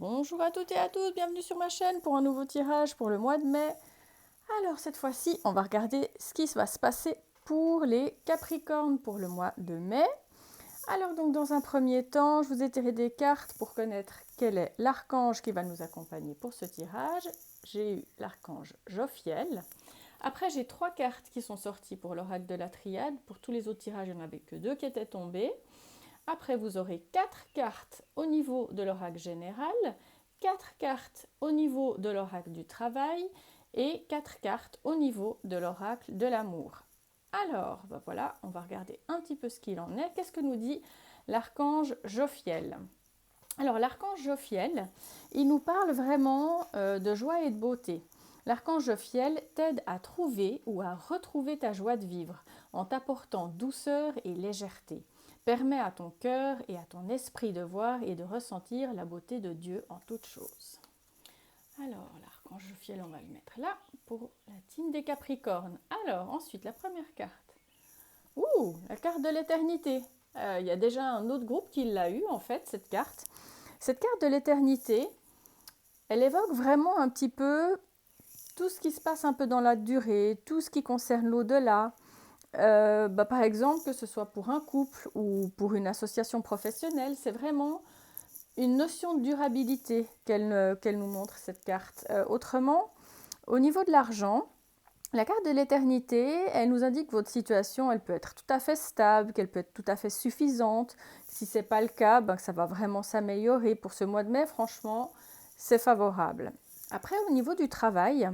Bonjour à toutes et à tous, bienvenue sur ma chaîne pour un nouveau tirage pour le mois de mai. Alors cette fois-ci, on va regarder ce qui va se passer pour les Capricornes pour le mois de mai. Alors donc dans un premier temps, je vous ai tiré des cartes pour connaître quel est l'archange qui va nous accompagner pour ce tirage. J'ai eu l'archange Jophiel. Après, j'ai 3 cartes qui sont sorties pour l'oracle de la triade. Pour tous les autres tirages, il n'y en avait que 2 qui étaient tombées. Après, vous aurez 4 cartes au niveau de l'oracle général, 4 cartes au niveau de l'oracle du travail et 4 cartes au niveau de l'oracle de l'amour. Alors, ben voilà, on va regarder un petit peu ce qu'il en est. Qu'est-ce que nous dit l'archange Jophiel? Alors, l'archange Jophiel, il nous parle vraiment de joie et de beauté. L'archange Jophiel t'aide à trouver ou à retrouver ta joie de vivre en t'apportant douceur et légèreté. Permet à ton cœur et à ton esprit de voir et de ressentir la beauté de Dieu en toutes choses. Alors, l'archange Jophiel, on va le mettre là pour la team des Capricornes. Alors, ensuite, la première carte. Ouh, la carte de l'éternité. Il y a déjà un autre groupe qui l'a eu, en fait, cette carte. Cette carte de l'éternité, elle évoque vraiment un petit peu tout ce qui se passe un peu dans la durée, tout ce qui concerne l'au-delà. Par exemple, que ce soit pour un couple ou pour une association professionnelle, c'est vraiment une notion de durabilité qu'elle nous montre, cette carte. Autrement, au niveau de l'argent, la carte de l'éternité, elle nous indique que votre situation, elle peut être tout à fait stable, qu'elle peut être tout à fait suffisante. Si ce n'est pas le cas, que ça va vraiment s'améliorer. Pour ce mois de mai, franchement, c'est favorable. Après, au niveau du travail,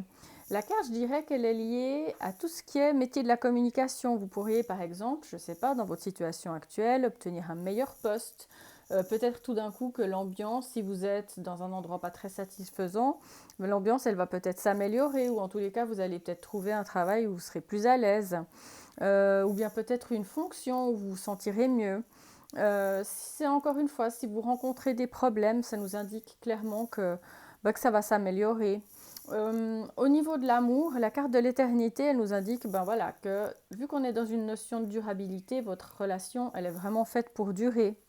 la carte, je dirais qu'elle est liée à tout ce qui est métier de la communication. Vous pourriez, par exemple, je ne sais pas, dans votre situation actuelle, obtenir un meilleur poste. Peut-être tout d'un coup que l'ambiance, si vous êtes dans un endroit pas très satisfaisant, l'ambiance, elle va peut-être s'améliorer ou en tous les cas, vous allez peut-être trouver un travail où vous serez plus à l'aise. Ou bien peut-être une fonction où vous vous sentirez mieux. C'est encore une fois, si vous rencontrez des problèmes, ça nous indique clairement que ça va s'améliorer. Au niveau de l'amour, la carte de l'éternité, elle nous indique que vu qu'on est dans une notion de durabilité, votre relation, elle est vraiment faite pour durer.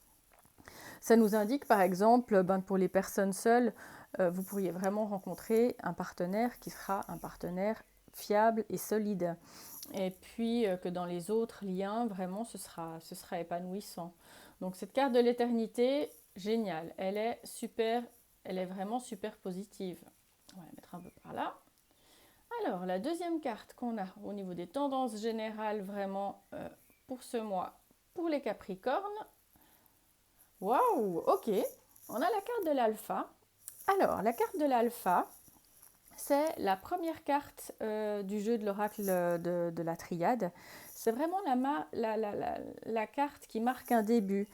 Ça nous indique par exemple, pour les personnes seules, vous pourriez vraiment rencontrer un partenaire qui sera un partenaire fiable et solide. Et puis que dans les autres liens, vraiment, ce sera épanouissant. Donc cette carte de l'éternité, géniale. Elle est super, elle est vraiment super positive. On va la mettre un peu par là. Alors, la deuxième carte qu'on a au niveau des tendances générales, vraiment pour ce mois, pour les Capricornes. Waouh, ok. On a la carte de l'alpha. Alors, la carte de l'alpha, c'est la première carte du jeu de l'oracle de la triade. C'est vraiment la carte qui marque un début,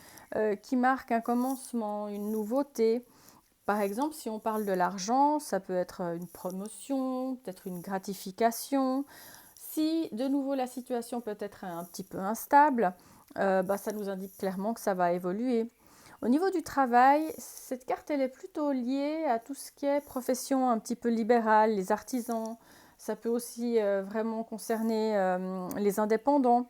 qui marque un commencement, une nouveauté. Par exemple, si on parle de l'argent, ça peut être une promotion, peut-être une gratification. Si de nouveau la situation peut être un petit peu instable, ça nous indique clairement que ça va évoluer. Au niveau du travail, cette carte elle est plutôt liée à tout ce qui est profession un petit peu libérale, les artisans. Ça peut aussi vraiment concerner les indépendants.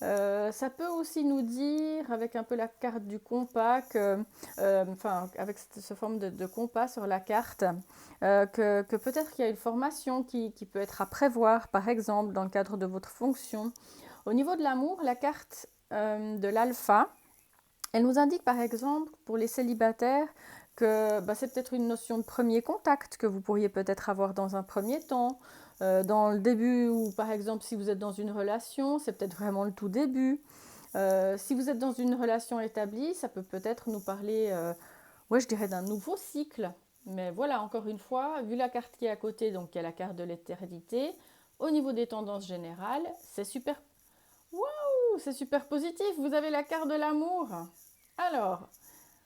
Ça peut aussi nous dire, avec un peu la carte du compas, avec cette forme de compas sur la carte, que peut-être qu'il y a une formation qui peut être à prévoir, par exemple, dans le cadre de votre fonction. Au niveau de l'amour, la carte de l'alpha, elle nous indique par exemple pour les célibataires que c'est peut-être une notion de premier contact que vous pourriez peut-être avoir dans un premier temps. Dans le début ou par exemple si vous êtes dans une relation, c'est peut-être vraiment le tout début. Si vous êtes dans une relation établie, ça peut peut-être nous parler, je dirais d'un nouveau cycle. Mais voilà, encore une fois, vu la carte qui est à côté, donc il y a la carte de l'éternité, au niveau des tendances générales, c'est super. Waouh, c'est super positif. Vous avez la carte de l'amour. Alors,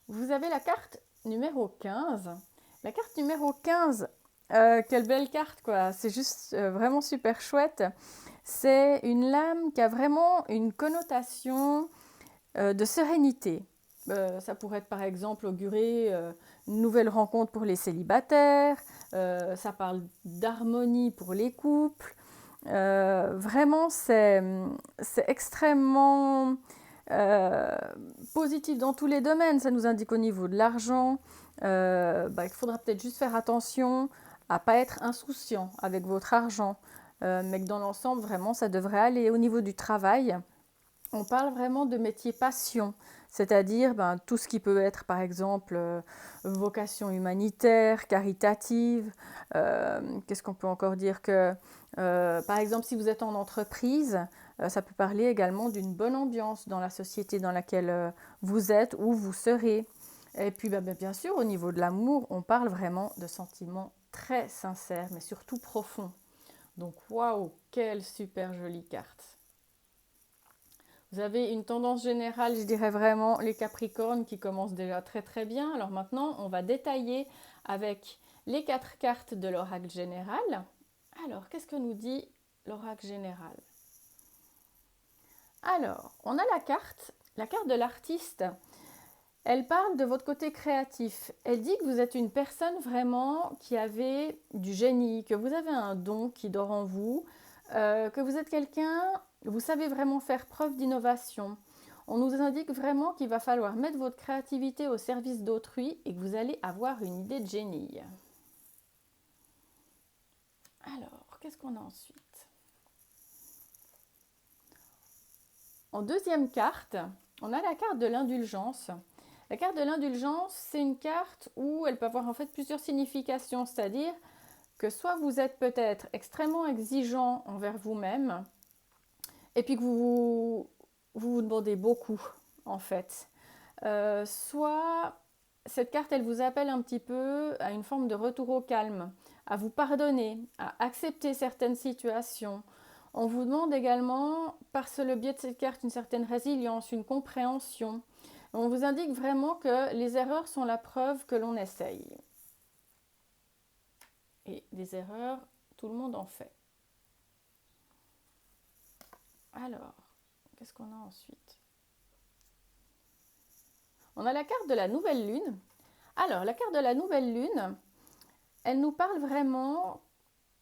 vous avez la carte numéro 15. La carte numéro 15, quelle belle carte, quoi. C'est juste vraiment super chouette. C'est une lame qui a vraiment une connotation de sérénité. Ça pourrait être par exemple augurer une nouvelle rencontre pour les célibataires. Ça parle d'harmonie pour les couples. Vraiment, c'est extrêmement Euh, Positif dans tous les domaines, ça nous indique au niveau de l'argent, il faudra peut-être juste faire attention à ne pas être insouciant avec votre argent, mais que dans l'ensemble, vraiment, ça devrait aller. Au niveau du travail, on parle vraiment de métier passion, c'est-à-dire tout ce qui peut être, par exemple, vocation humanitaire, caritative. Qu'est-ce qu'on peut encore dire que, par exemple, si vous êtes en entreprise, ça peut parler également d'une bonne ambiance dans la société dans laquelle vous êtes ou vous serez. Et puis, bien sûr, au niveau de l'amour, on parle vraiment de sentiments très sincères, mais surtout profonds. Donc, waouh, quelle super jolie carte! Vous avez une tendance générale, je dirais vraiment les Capricornes qui commencent déjà très très bien. Alors maintenant, on va détailler avec les 4 cartes de l'oracle général. Alors, qu'est-ce que nous dit l'oracle général? Alors, on a la carte de l'artiste. Elle parle de votre côté créatif. Elle dit que vous êtes une personne vraiment qui avait du génie, que vous avez un don qui dort en vous, que vous êtes quelqu'un, vous savez vraiment faire preuve d'innovation. On nous indique vraiment qu'il va falloir mettre votre créativité au service d'autrui et que vous allez avoir une idée de génie. Alors, qu'est-ce qu'on a ensuite? En deuxième carte, on a la carte de l'indulgence. La carte de l'indulgence, c'est une carte où elle peut avoir en fait plusieurs significations, c'est-à-dire que soit vous êtes peut-être extrêmement exigeant envers vous-même, et puis que vous demandez beaucoup, en fait. Soit cette carte, elle vous appelle un petit peu à une forme de retour au calme, à vous pardonner, à accepter certaines situations. On vous demande également, par le biais de cette carte, une certaine résilience, une compréhension. On vous indique vraiment que les erreurs sont la preuve que l'on essaye. Et des erreurs, tout le monde en fait. Alors, qu'est-ce qu'on a ensuite? On a la carte de la nouvelle lune. Alors, la carte de la nouvelle lune, elle nous parle vraiment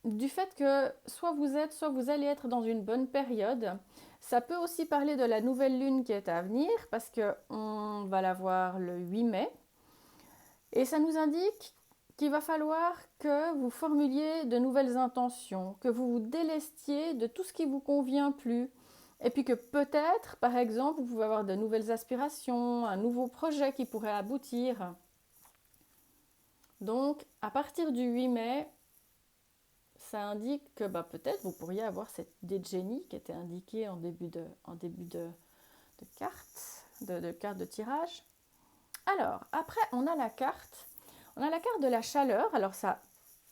du fait que soit vous êtes, soit vous allez être dans une bonne période. Ça peut aussi parler de la nouvelle lune qui est à venir, parce qu'on va la voir le 8 mai. Et ça nous indique qu'il va falloir que vous formuliez de nouvelles intentions, que vous vous délestiez de tout ce qui vous convient plus. Et puis que peut-être, par exemple, vous pouvez avoir de nouvelles aspirations, un nouveau projet qui pourrait aboutir. Donc, à partir du 8 mai, ça indique que peut-être vous pourriez avoir cette idée de génie qui était indiquée en début de carte, de carte de tirage. Alors, après, on a la carte de la chaleur. Alors, ça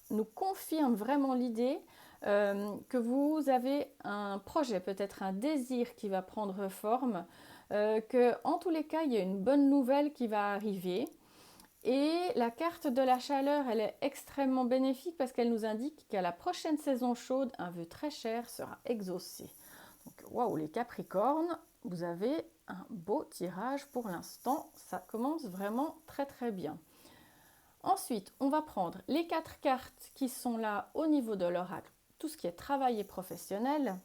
nous confirme vraiment l'idée que vous avez un projet, peut-être un désir qui va prendre forme, que en tous les cas, il y a une bonne nouvelle qui va arriver. Et la carte de la chaleur, elle est extrêmement bénéfique parce qu'elle nous indique qu'à la prochaine saison chaude, un vœu très cher sera exaucé. Donc, waouh, les Capricornes, vous avez un beau tirage pour l'instant. Ça commence vraiment très très bien. Ensuite, on va prendre les 4 cartes qui sont là au niveau de l'oracle, tout ce qui est travail et professionnel.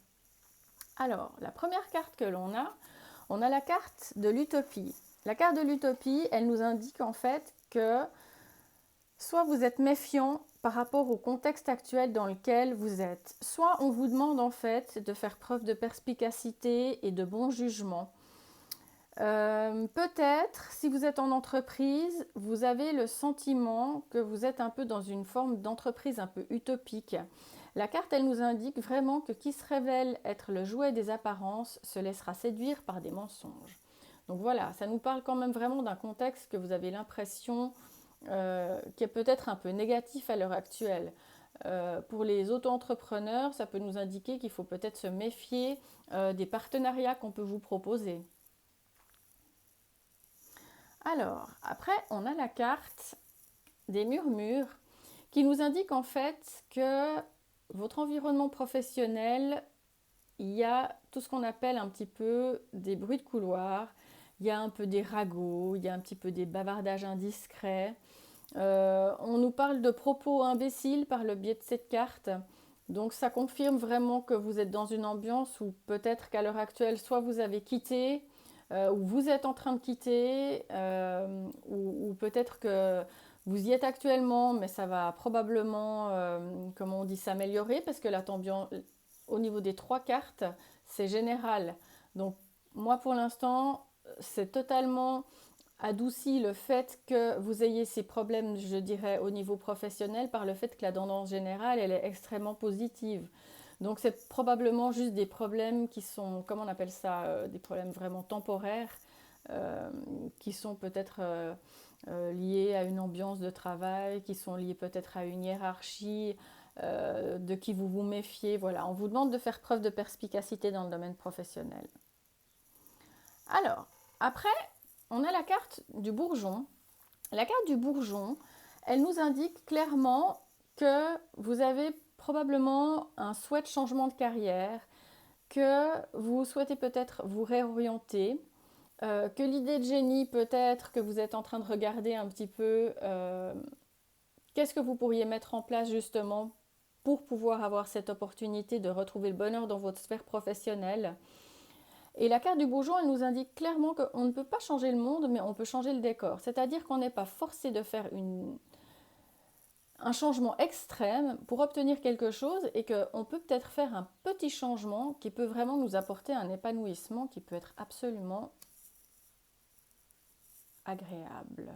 Alors, la première carte que l'on a, on a la carte de l'utopie. La carte de l'utopie, elle nous indique en fait que soit vous êtes méfiant par rapport au contexte actuel dans lequel vous êtes, soit on vous demande en fait de faire preuve de perspicacité et de bon jugement. Peut-être, si vous êtes en entreprise, vous avez le sentiment que vous êtes un peu dans une forme d'entreprise un peu utopique. La carte, elle nous indique vraiment que qui se révèle être le jouet des apparences se laissera séduire par des mensonges. Donc voilà, ça nous parle quand même vraiment d'un contexte que vous avez l'impression qui est peut-être un peu négatif à l'heure actuelle. Pour les auto-entrepreneurs, ça peut nous indiquer qu'il faut peut-être se méfier des partenariats qu'on peut vous proposer. Alors, après, on a la carte des murmures qui nous indique en fait que votre environnement professionnel, il y a tout ce qu'on appelle un petit peu des bruits de couloir, il y a un peu des ragots, il y a un petit peu des bavardages indiscrets. On nous parle de propos imbéciles par le biais de cette carte. Donc ça confirme vraiment que vous êtes dans une ambiance où peut-être qu'à l'heure actuelle, soit vous avez quitté, ou vous êtes en train de quitter, ou peut-être que vous y êtes actuellement, mais ça va probablement, comment on dit, s'améliorer parce que la tendance, au niveau des 3 cartes, c'est général. Donc moi pour l'instant, c'est totalement adouci le fait que vous ayez ces problèmes, je dirais, au niveau professionnel par le fait que la tendance générale, elle est extrêmement positive. Donc c'est probablement juste des problèmes qui sont, comment on appelle ça, des problèmes vraiment temporaires, euh, qui sont peut-être liés à une ambiance de travail, qui sont liés peut-être à une hiérarchie, de qui vous vous méfiez. Voilà, on vous demande de faire preuve de perspicacité dans le domaine professionnel. Alors, après, on a la carte du bourgeon. La carte du bourgeon, elle nous indique clairement que vous avez probablement un souhait de changement de carrière, que vous souhaitez peut-être vous réorienter, que l'idée de génie peut-être que vous êtes en train de regarder un petit peu qu'est-ce que vous pourriez mettre en place justement pour pouvoir avoir cette opportunité de retrouver le bonheur dans votre sphère professionnelle. Et la carte du bourgeon, elle nous indique clairement qu'on ne peut pas changer le monde, mais on peut changer le décor. C'est-à-dire qu'on n'est pas forcé de faire un changement extrême pour obtenir quelque chose et qu'on peut peut-être faire un petit changement qui peut vraiment nous apporter un épanouissement qui peut être absolument agréable.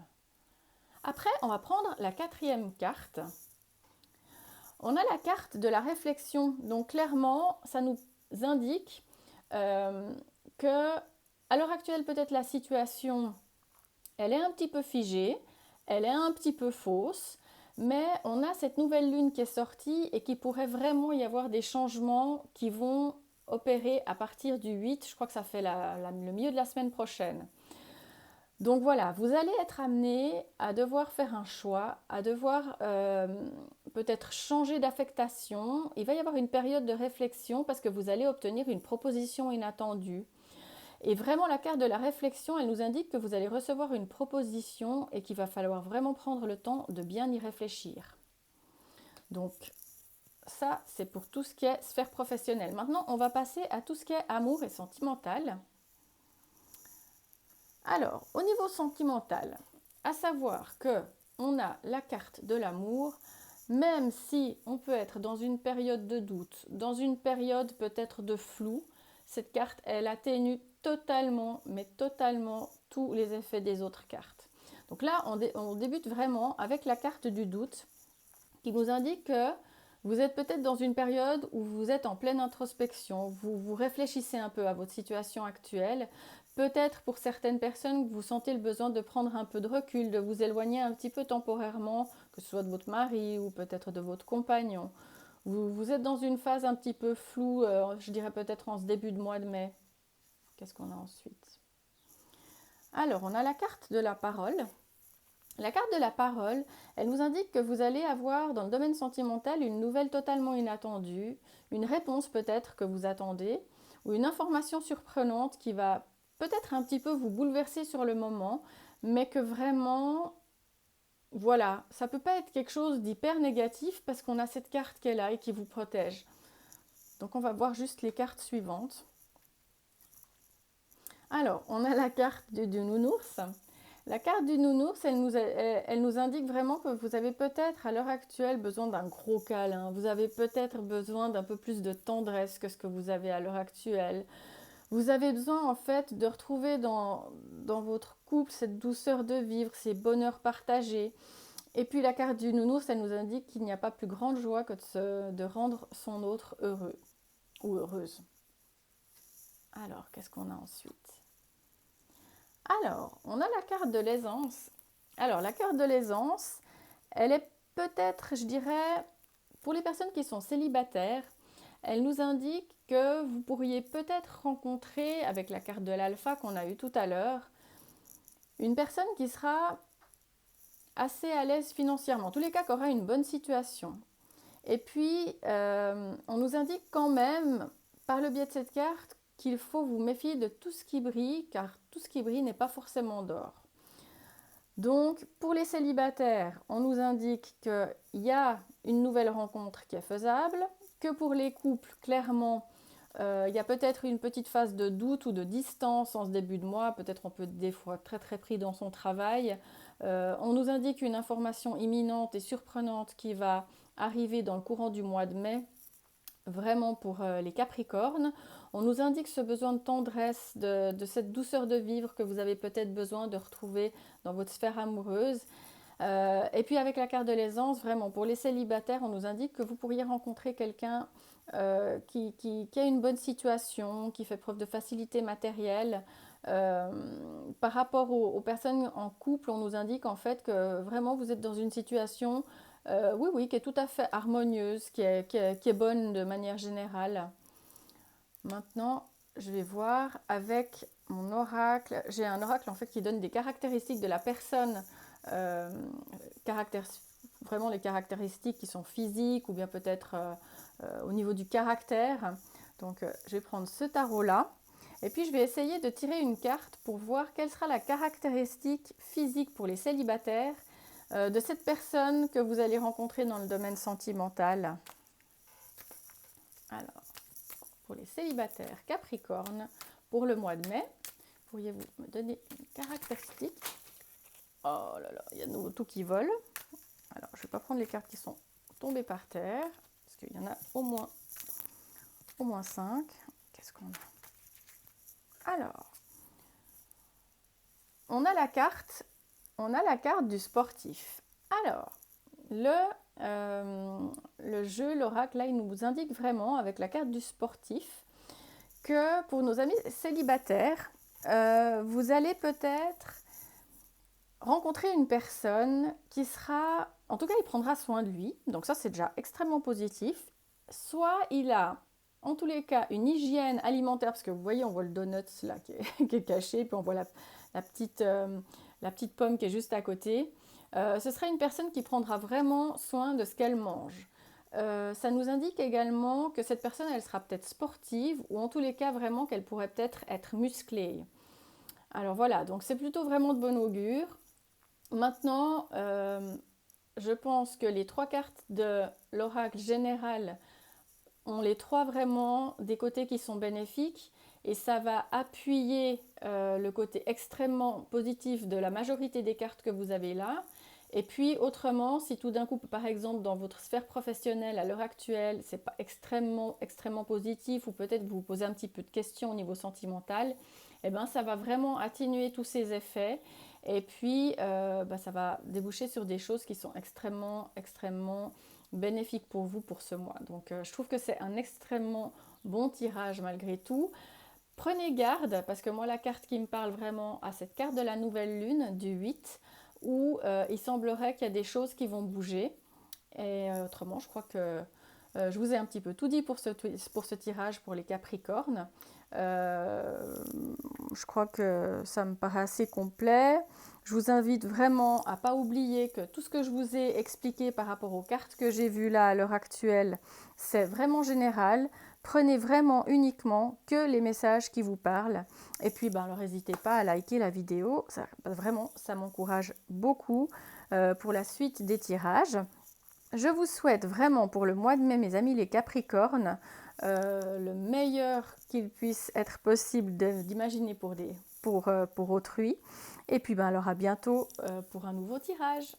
Après, on va prendre la 4e carte. On a la carte de la réflexion. Donc clairement, ça nous indique que à l'heure actuelle, peut-être la situation, elle est un petit peu figée, elle est un petit peu fausse, mais on a cette nouvelle lune qui est sortie et qui pourrait vraiment y avoir des changements qui vont opérer à partir du 8, je crois que ça fait le milieu de la semaine prochaine. Donc voilà, vous allez être amené à devoir faire un choix, à devoir peut-être changer d'affectation. Il va y avoir une période de réflexion parce que vous allez obtenir une proposition inattendue. Et vraiment, la carte de la réflexion, elle nous indique que vous allez recevoir une proposition et qu'il va falloir vraiment prendre le temps de bien y réfléchir. Donc ça, c'est pour tout ce qui est sphère professionnelle. Maintenant, on va passer à tout ce qui est amour et sentimental. Alors, au niveau sentimental, à savoir que on a la carte de l'amour, même si on peut être dans une période de doute, dans une période peut-être de flou, cette carte, elle atténue totalement, mais totalement tous les effets des autres cartes. Donc là, on débute vraiment avec la carte du doute qui nous indique que vous êtes peut-être dans une période où vous êtes en pleine introspection, vous réfléchissez un peu à votre situation actuelle. Peut-être pour certaines personnes, vous sentez le besoin de prendre un peu de recul, de vous éloigner un petit peu temporairement, que ce soit de votre mari ou peut-être de votre compagnon. Vous êtes dans une phase un petit peu floue, je dirais peut-être en ce début de mois de mai. Qu'est-ce qu'on a ensuite? Alors, on a la carte de la parole. La carte de la parole, elle nous indique que vous allez avoir dans le domaine sentimental une nouvelle totalement inattendue, une réponse peut-être que vous attendez, ou une information surprenante qui va peut-être un petit peu vous bouleverser sur le moment, mais que vraiment, voilà, ça ne peut pas être quelque chose d'hyper négatif parce qu'on a cette carte qui est là et qui vous protège. Donc on va voir juste les cartes suivantes. Alors, on a la carte du nounours. La carte du nounours, elle nous indique vraiment que vous avez peut-être à l'heure actuelle besoin d'un gros câlin. Vous avez peut-être besoin d'un peu plus de tendresse que ce que vous avez à l'heure actuelle. Vous avez besoin en fait de retrouver dans votre couple cette douceur de vivre, ces bonheurs partagés. Et puis la carte du nounours, elle nous indique qu'il n'y a pas plus grande joie que de rendre son autre heureux ou heureuse. Alors, qu'est-ce qu'on a ensuite? Alors, on a la carte de l'aisance. Alors, la carte de l'aisance, elle est peut-être, je dirais, pour les personnes qui sont célibataires, elle nous indique que vous pourriez peut-être rencontrer, avec la carte de l'alpha qu'on a eue tout à l'heure, une personne qui sera assez à l'aise financièrement, en tous les cas qui aura une bonne situation. Et puis, on nous indique quand même, par le biais de cette carte, qu'il faut vous méfier de tout ce qui brille, car tout ce qui brille n'est pas forcément d'or. Donc, pour les célibataires, on nous indique qu'il y a une nouvelle rencontre qui est faisable, que pour les couples, clairement, Il y a peut-être une petite phase de doute ou de distance en ce début de mois. Peut-être on peut être des fois très très pris dans son travail. On nous indique une information imminente et surprenante qui va arriver dans le courant du mois de mai, vraiment pour les Capricornes. On nous indique ce besoin de tendresse, de cette douceur de vivre que vous avez peut-être besoin de retrouver dans votre sphère amoureuse. Et puis avec la carte de l'aisance, vraiment pour les célibataires, on nous indique que vous pourriez rencontrer quelqu'un qui a une bonne situation, qui fait preuve de facilité matérielle. Par rapport aux personnes en couple, on nous indique en fait que vraiment vous êtes dans une situation, oui, oui, qui est tout à fait harmonieuse, qui est bonne de manière générale. Maintenant, je vais voir avec mon oracle. J'ai un oracle en fait qui donne des caractéristiques de la personne, euh, vraiment les caractéristiques qui sont physiques ou bien peut-être au niveau du caractère. Donc, je vais prendre ce tarot-là. Et puis, je vais essayer de tirer une carte pour voir quelle sera la caractéristique physique pour les célibataires de cette personne que vous allez rencontrer dans le domaine sentimental. Alors, pour les célibataires Capricorne, pour le mois de mai, pourriez-vous me donner une caractéristique? Oh là là, il y a de nouveau tout qui vole. Alors, je ne vais pas prendre les cartes qui sont tombées par terre, parce qu'il y en a au moins 5. Qu'est-ce qu'on a? Alors, on a la carte du sportif. Alors, le jeu, l'oracle, là, il nous indique vraiment, avec la carte du sportif, que pour nos amis célibataires, vous allez peut-être rencontrer une personne qui sera, en tout cas, il prendra soin de lui. Donc ça, c'est déjà extrêmement positif. Soit il a, en tous les cas, une hygiène alimentaire, parce que vous voyez, on voit le donut là qui est caché, puis on voit la petite pomme qui est juste à côté. Ce sera une personne qui prendra vraiment soin de ce qu'elle mange. Ça nous indique également que cette personne, elle sera peut-être sportive, ou en tous les cas, vraiment qu'elle pourrait peut-être être musclée. Alors voilà, donc c'est plutôt vraiment de bon augure. Maintenant, je pense que les 3 cartes de l'oracle général ont les 3 vraiment des côtés qui sont bénéfiques et ça va appuyer le côté extrêmement positif de la majorité des cartes que vous avez là. Et puis autrement, si tout d'un coup, par exemple, dans votre sphère professionnelle à l'heure actuelle, c'est pas extrêmement positif ou peut-être vous vous posez un petit peu de questions au niveau sentimental, eh ben, ça va vraiment atténuer tous ces effets et puis ça va déboucher sur des choses qui sont extrêmement bénéfiques pour vous pour ce mois. Donc je trouve que c'est un extrêmement bon tirage malgré tout. Prenez garde parce que moi la carte qui me parle vraiment à cette carte de la nouvelle lune du 8 où il semblerait qu'il y a des choses qui vont bouger. Et autrement, je crois que je vous ai un petit peu tout dit pour ce tirage pour les Capricornes. Je crois que ça me paraît assez complet. Je vous invite vraiment à ne pas oublier que tout ce que je vous ai expliqué par rapport aux cartes que j'ai vues là à l'heure actuelle, c'est vraiment général. Prenez vraiment uniquement que les messages qui vous parlent. Et puis, alors n'hésitez pas à liker la vidéo. Vraiment, ça m'encourage beaucoup pour la suite des tirages. Je vous souhaite vraiment pour le mois de mai, mes amis les Capricornes, le meilleur qu'il puisse être possible d'imaginer pour autrui. Et puis, alors à bientôt pour un nouveau tirage.